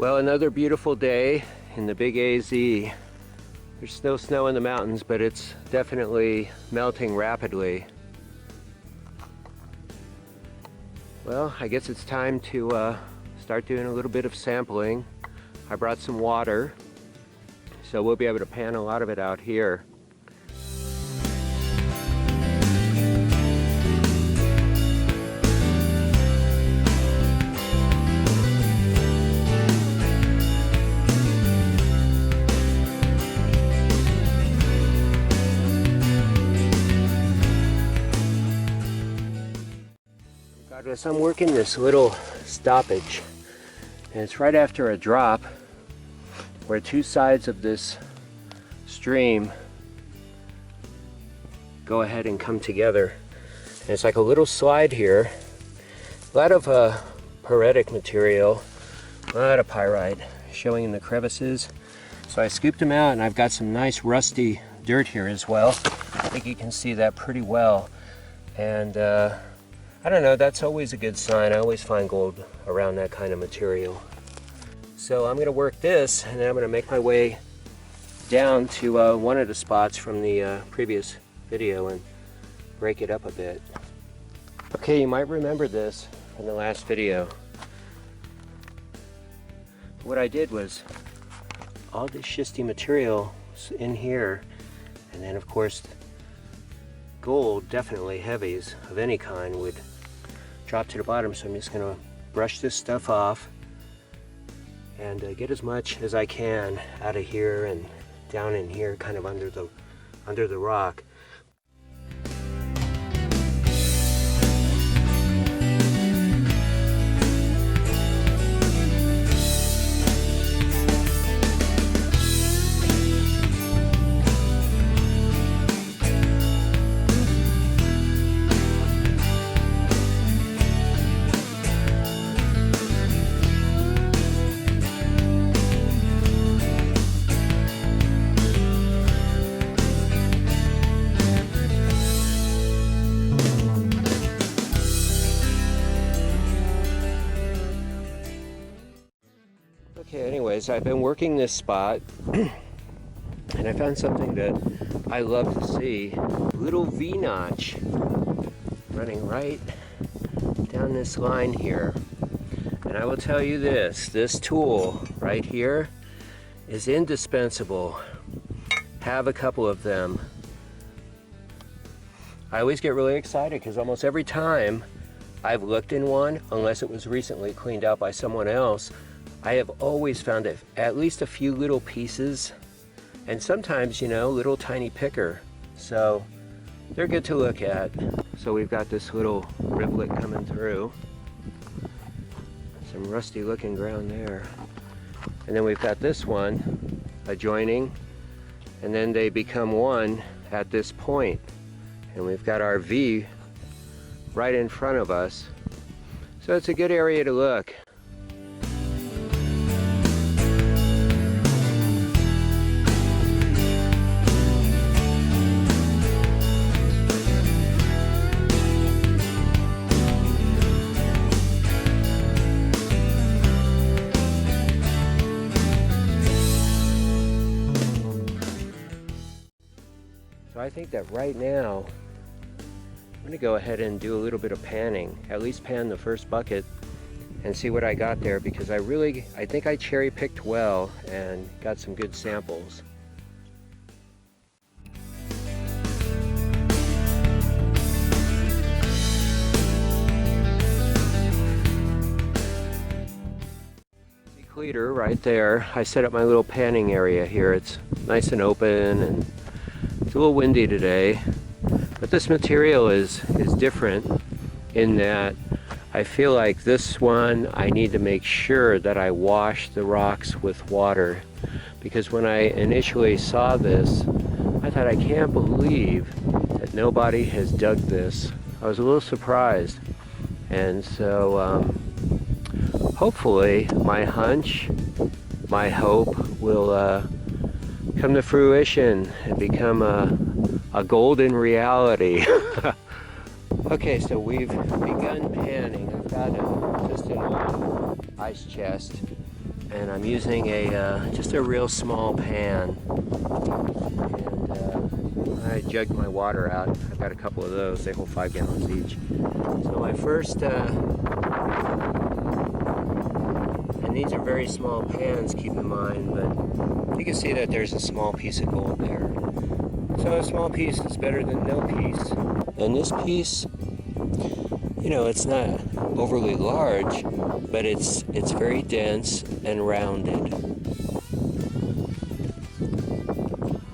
Well, another beautiful day in the Big AZ. There's still snow in the mountains, but it's definitely melting rapidly. Well, I guess it's time to start doing a little bit of sampling. I brought some water, so we'll be able to pan a lot of it out here. So I'm working this little stoppage, and it's right after a drop where two sides of this stream go ahead and come together. And it's like a little slide here. A lot of pyritic material, a lot of pyrite showing in the crevices. So I scooped them out, and I've got some nice rusty dirt here as well. I think you can see that pretty well. And I don't know, that's always a good sign. I always find gold around that kind of material. So I'm going to work this, and then I'm going to make my way down to one of the spots from the previous video and break it up a bit. Okay, you might remember this from the last video. What I did was all this schisty material in here, and then of course gold, definitely heavies of any kind, would drop to the bottom. So I'm just going to brush this stuff off and get as much as I can out of here and down in here, kind of under the rock. Okay, anyways, I've been working this spot and I found something that I love to see. Little V-notch running right down this line here. And I will tell you this tool right here is indispensable. Have a couple of them. I always get really excited because almost every time I've looked in one, unless it was recently cleaned out by someone else, I have always found at least a few little pieces, and sometimes, you know, little tiny picker. So they're good to look at. So we've got this little riplet coming through, some rusty looking ground there, and then we've got this one adjoining, and then they become one at this point, and we've got our V right in front of us. So it's a good area to look. So I think that right now, I'm going to go ahead and do a little bit of panning, at least pan the first bucket and see what I got there, because I think I cherry picked well and got some good samples. Cleator right there. I set up my little panning area here. It's nice and open, and it's a little windy today, but this material is different in that I feel like this one I need to make sure that I wash the rocks with water, because when I initially saw this, I thought, I can't believe that nobody has dug this. I was a little surprised, and so hopefully my hunch, my hope will come to fruition and become a golden reality. Okay, so we've begun panning. I've got just an old ice chest, and I'm using a just a real small pan, and I jugged my water out. I've got a couple of those. They hold 5 gallons each. So my first, and these are very small pans, keep in mind, but you can see that there's a small piece of gold there. So a small piece is better than no piece. And this piece, you know, it's not overly large, but it's very dense and rounded.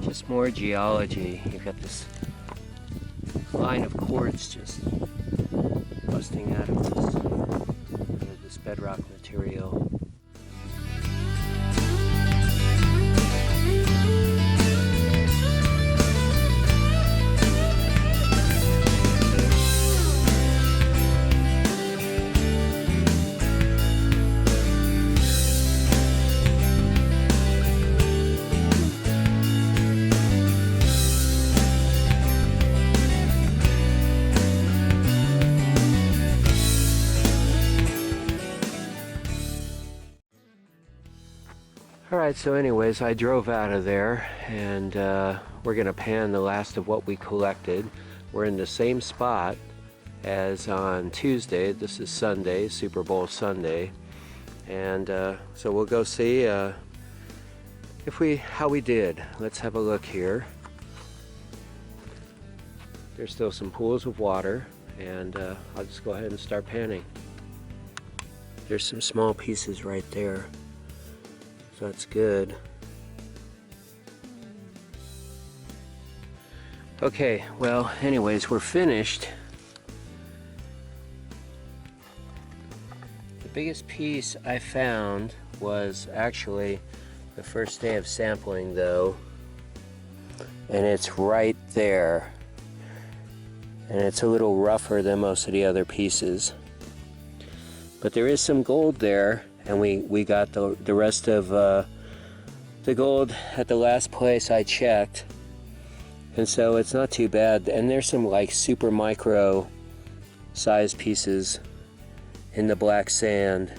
Just more geology. You've got this line of quartz just busting out of this bedrock material. Alright, so anyways, I drove out of there, and we're going to pan the last of what we collected. We're in the same spot as on Tuesday. This is Sunday, Super Bowl Sunday. And so we'll go see how we did. Let's have a look here. There's still some pools of water, and I'll just go ahead and start panning. There's some small pieces right there. So that's good. Okay, well, anyways, we're finished. The biggest piece I found was actually the first day of sampling, though, and it's right there. And it's a little rougher than most of the other pieces. But there is some gold there. And we got the rest of the gold at the last place I checked, and so it's not too bad. And there's some like super micro size pieces in the black sand,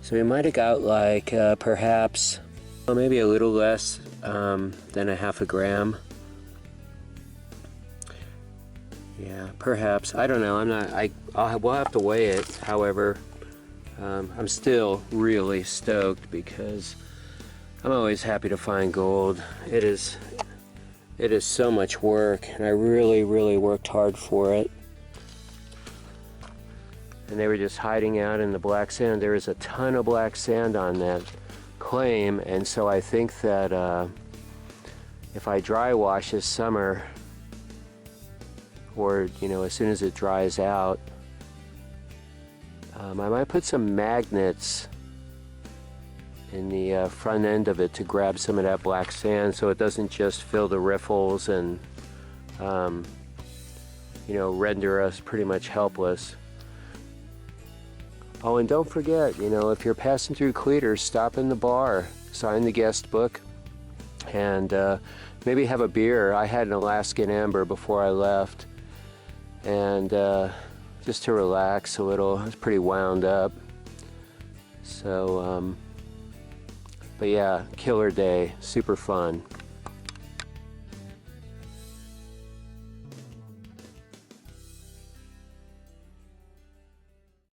so we might have got like perhaps maybe a little less than a half a gram. Yeah, perhaps. I don't know. I'm not. We'll have to weigh it. However, I'm still really stoked because I'm always happy to find gold. It is so much work, and I really worked hard for it. And they were just hiding out in the black sand. There is a ton of black sand on that claim, and so I think that if I dry wash this summer, or as soon as it dries out, I might put some magnets in the front end of it to grab some of that black sand, so it doesn't just fill the riffles and render us pretty much helpless. Oh, and don't forget, if you're passing through Cleator, stop in the bar, sign the guest book, and maybe have a beer. I had an Alaskan Amber before I left, and just to relax a little. I was pretty wound up. So, but yeah, killer day, super fun.